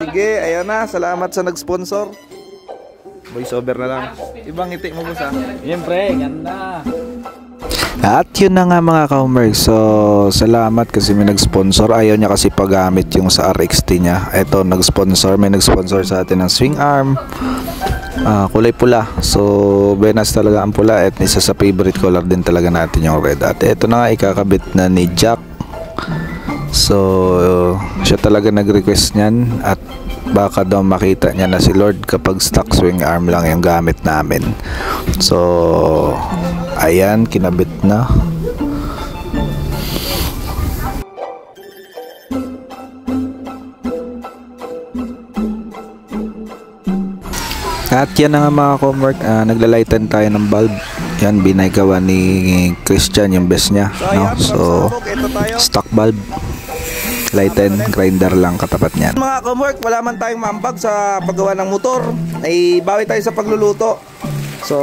Sige, ayan na. Salamat sa nag-sponsor. Voice over na lang. Ibang ngiti mo, boss, ha? Siyempre, ganda. At yun na nga mga ka-homework. So salamat kasi may nag-sponsor. Ayaw niya kasi paggamit yung sa RXT niya. Ito nag-sponsor. May nag-sponsor sa atin ng swing arm, kulay pula. So benas talaga ang pula. At isa sa favorite color din talaga natin yung red. At ito na nga ikakabit na ni Jack. So siya talaga nag-request niyan. At baka daw makita niya na si Lord kapag stock swing arm lang yung gamit namin. So ayan, kinabit na. At yan na nga mga homework, naglalighten tayo ng bulb. Yan, binagawa ni Christian yung best niya, no? So stock bulb, lighten, grinder lang katapat niyan. Mga homework, wala man tayong mambag sa paggawa ng motor. Ay bawi tayo sa pagluluto. So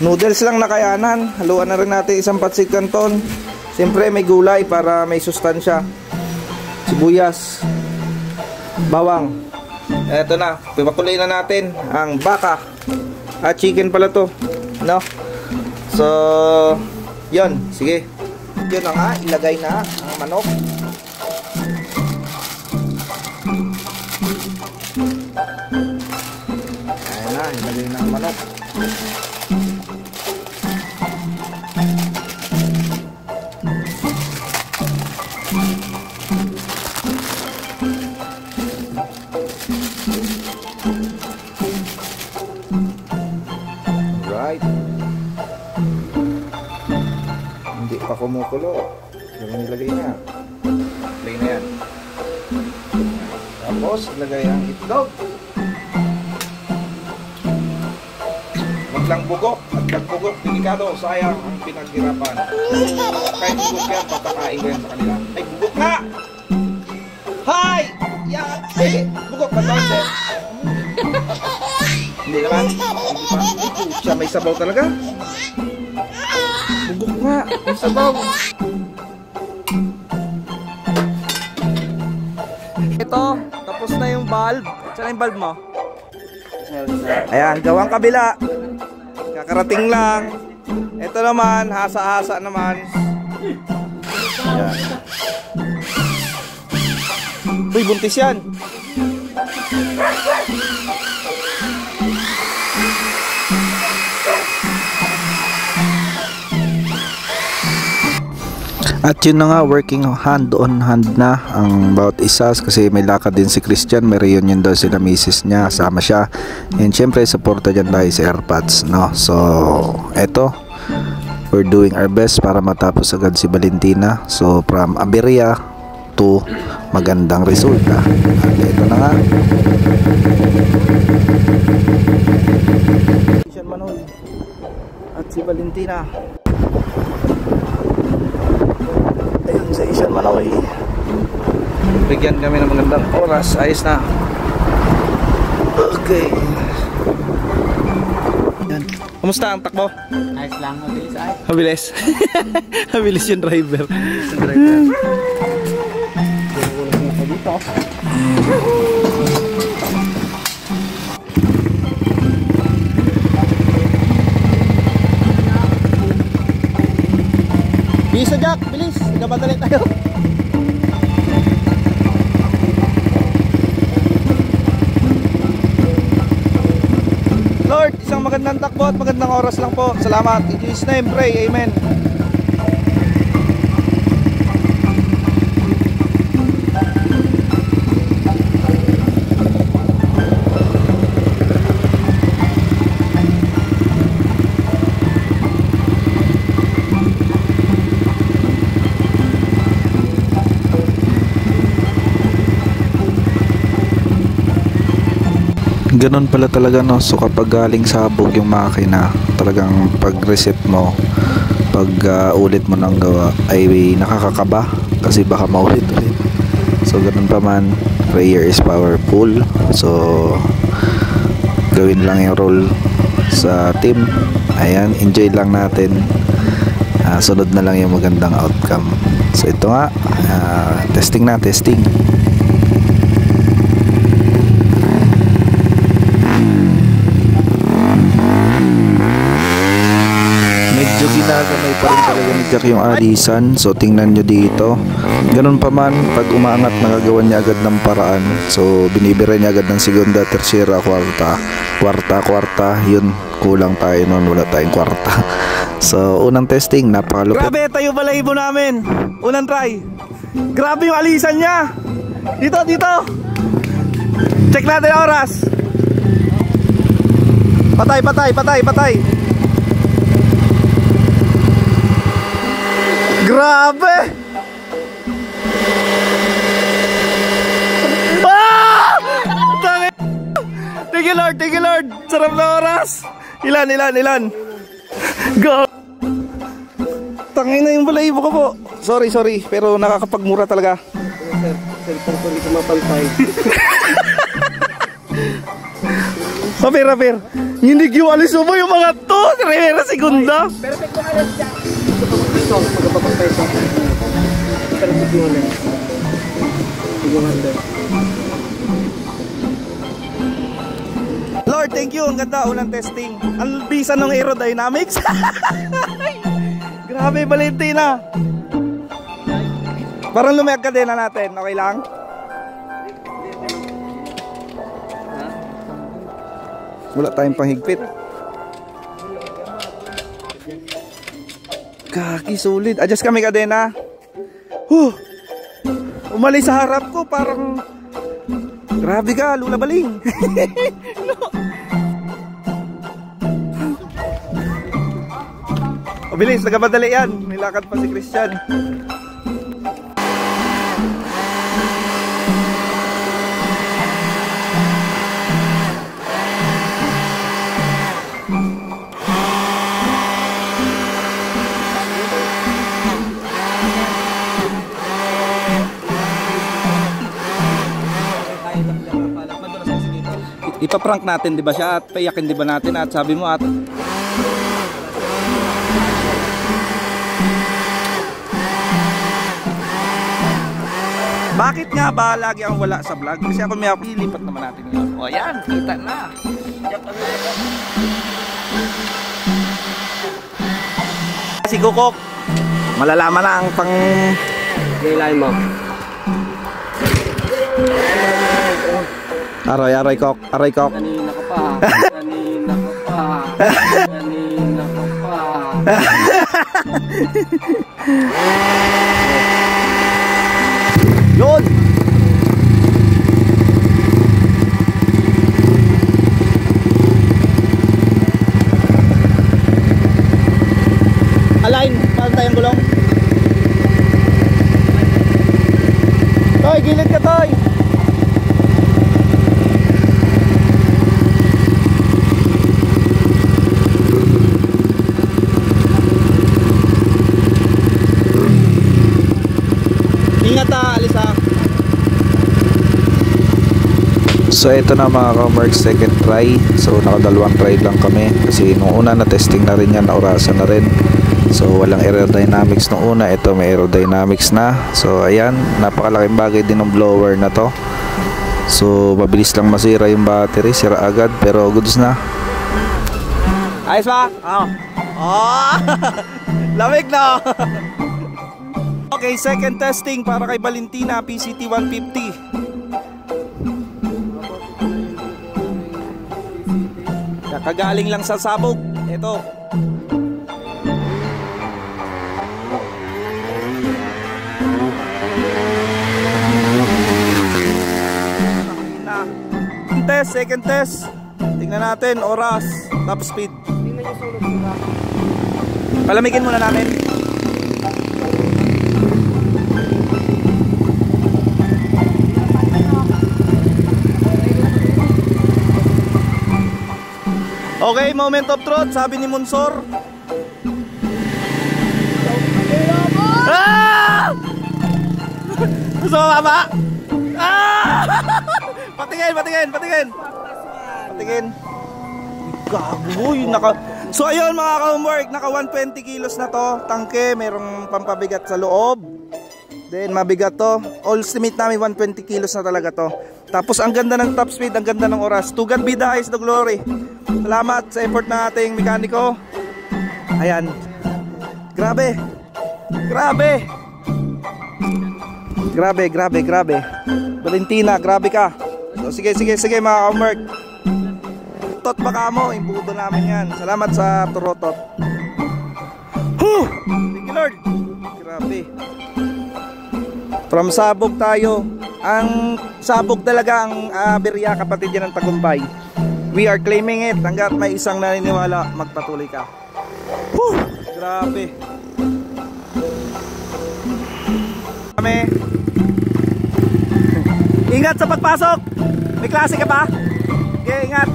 noodles lang na kayanan. Haluan na rin natin isang pancit canton. Siyempre may gulay para may sustansya. Sibuyas, bawang. Eto na, pipakuloy na natin ang baka. Chicken pala to, no? So yun, sige. Yun na nga, ilagay na ang manok. Ayan na, ilagay na ang manok. Right. Hindi pa kumukulo. Yung nilagay na. Play na yan. Tapos, ilagay ang itlog. Huwag lang bugok. At pagbugok, delikado. Sayang ang pinaghirapan. Kahit bugok yan, patakain ko yan sa kanila. Ay, bugok na! Hi! Yan! Sige, bugok. Patawin din. Hindi naman. Hindi pa. Siya may sabaw talaga. Bugok nga. May sabaw. Ito. Tapos na yung bulb. Saan yung bulb mo? Ayan. Gawang kabila. Kakarating lang. Ito naman. Hasa-hasa naman. Ayan. Uy, buntis yan. At yun na nga, working hand on hand na ang bawat isa kasi may lakad din si Christian, may reunion daw sila misis niya, sama siya. And syempre supporta dyan tayo sa AirPods, no? So eto, we're doing our best para matapos agad si Valentina. So from aberya to magandang resulta. At ito na nga. At si Valentina. Ayun sa Asian Manoy. Bigyan kami ng magandang oras. Ayos na. Okay. Yan. Kumusta ang takbo? Ayos lang, mabilis ay. Mabilis. Mabilis yung driver. Yung driver. Dito. Bisa Jack, bilis. Nagabadali tayo. Lord, isang magandang takbo at magandang oras lang po. Salamat. In Jesus' name, pray. Amen. Ganun pala talaga, no? So kapag galing sabog yung makina, talagang pag reset mo, pag ulit mo ng gawa ay nakakakaba kasi baka maulit ulit. So ganun pa man, prayer is powerful. So gawin lang yung role sa team. Ayan, enjoy lang natin. Sunod na lang yung magandang outcome. So ito nga, testing na, testing. Medyo ginagamay pa rin talaga ni Jack yung alisan. So tingnan nyo dito. Ganun pa man, pag umaangat nagagawa niya agad ng paraan. So binibira niya agad ng segunda, tercera, kwarta. Yun, kulang tayo nun, wala tayong kwarta. So unang testing, napakalupit. Grabe, tayo balahibo namin. Unang try. Grabe yung alisan niya. Dito. Check natin ang oras. Patay. Grabe! Ah! Thank you Lord! Sarap na oras! Ilan? Go! Tangin na yung balahibo ko po. Sorry, pero nakakapagmura talaga. Cellphone ko dito mapantay. Rapir. Hindi yung alis mo yung mga to. Rivera segunda. Perfect ko alas dyan. Ito, magpapantay ko. Perfect mo ulit. Lord, thank you. Ang ganda. Unang testing. Ang bisa ng aerodynamics. Grabe, Valentina. Parang lumayag ka din na natin. Okay lang? Wala tayong panghigpit. Kaki, solid. Adjust kami kadena. Umalis sa harap ko. Parang grabe ka, Lula Baling. No. O bilis, nagabadali yan. Nilakad pa si Christian. Ipaprank natin, di ba siya, at payakin, di ba natin, at sabi mo at bakit nga ba lagi ang wala sa vlog? Kasi ako may ilipat naman natin yun. O yan, kita na. Si Kukok, malalaman na ang pang Gaylain mo. Aray kok. Kanina ka pa. Yun! Align, paano tayong gulong? Toy, gilid ka, Toy! Ingat alis ha. So ito na mga ka-mark, second try. So nakadalawang try lang kami kasi nung una na testing na rin yan, naurasan na rin. So walang aerodynamics nung una, ito may aerodynamics na. So ayan, napakalaking bagay din ng blower na to. So mabilis lang masira yung battery, sira agad pero goods na. Ayos ba? Lamig na. Okay, second testing para kay Valentina, PCT 150. Kakagaling lang sa sabog. Ito. Second test. Tingnan natin, oras, top speed. Palamigin muna namin. Okay, moment of truth, sabi ni Monsor. Ah! Gusto mo baba? Ah! Patingin. Gagoy, So ayun mga ka-homework, naka 120 kilos na to. Tangke, merong pampabigat sa loob. Then mabigat to. All estimate namin 120 kilos na talaga to. Tapos ang ganda ng top speed, ang ganda ng oras. To God be the highest the glory. Salamat sa effort ng ating mekaniko. Ayan. Grabe. Grabe. Grabe, grabe, grabe. Valentina, grabe ka. So sige mga homework. Tot baka mo, imbuto namin yan. Salamat sa turotot. Whew! Thank you Lord. Grabe. From Sabog tayo. Ang Sabog talaga ang Berya, kapatid yan ng Tagumpay. We are claiming it. Hanggat may isang naniniwala, magpatuloy ka. Whew! Grabe. Kami. Ingat sa pagpasok. May klase ka pa? Okay, ingat.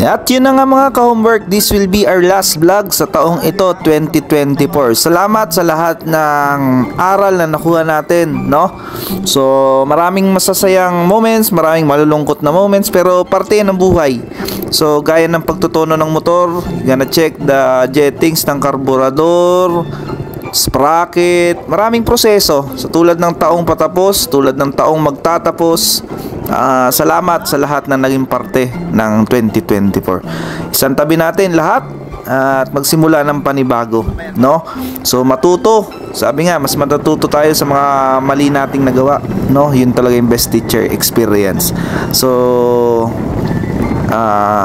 At yun na nga mga ka-homework, this will be our last vlog sa taong ito, 2024. Salamat sa lahat ng aral na nakuha natin, no? So, maraming masasayang moments, maraming malulungkot na moments, pero parte ng buhay. So, gaya ng pagtutono ng motor, you gonna check the jettings ng karburador, sprocket, maraming proseso. So, tulad ng taong patapos, tulad ng taong magtatapos, salamat sa lahat na naging parte ng 2024. Isang tabi natin lahat at magsimula ng panibago, no? So matuto. Sabi nga, mas matututo tayo sa mga mali nating nagawa, no? Yun talaga yung best teacher, experience. So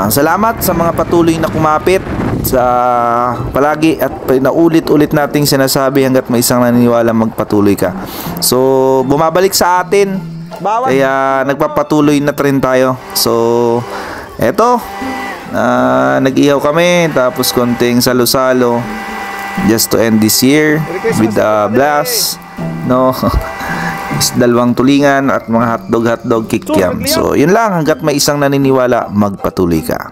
salamat sa mga patuloy na kumapit sa palagi at pinaulit-ulit nating sinasabi hanggat may isang naniniwala, magpatuloy ka. So bumabalik sa atin. Kaya nagpapatuloy na rin tayo. So eto, nag-ihaw kami, tapos konting salo-salo just to end this year with a blast, no? Dalawang tulingan at mga hotdog kikiam. So yun lang, hanggat may isang naniniwala, magpatuloy ka.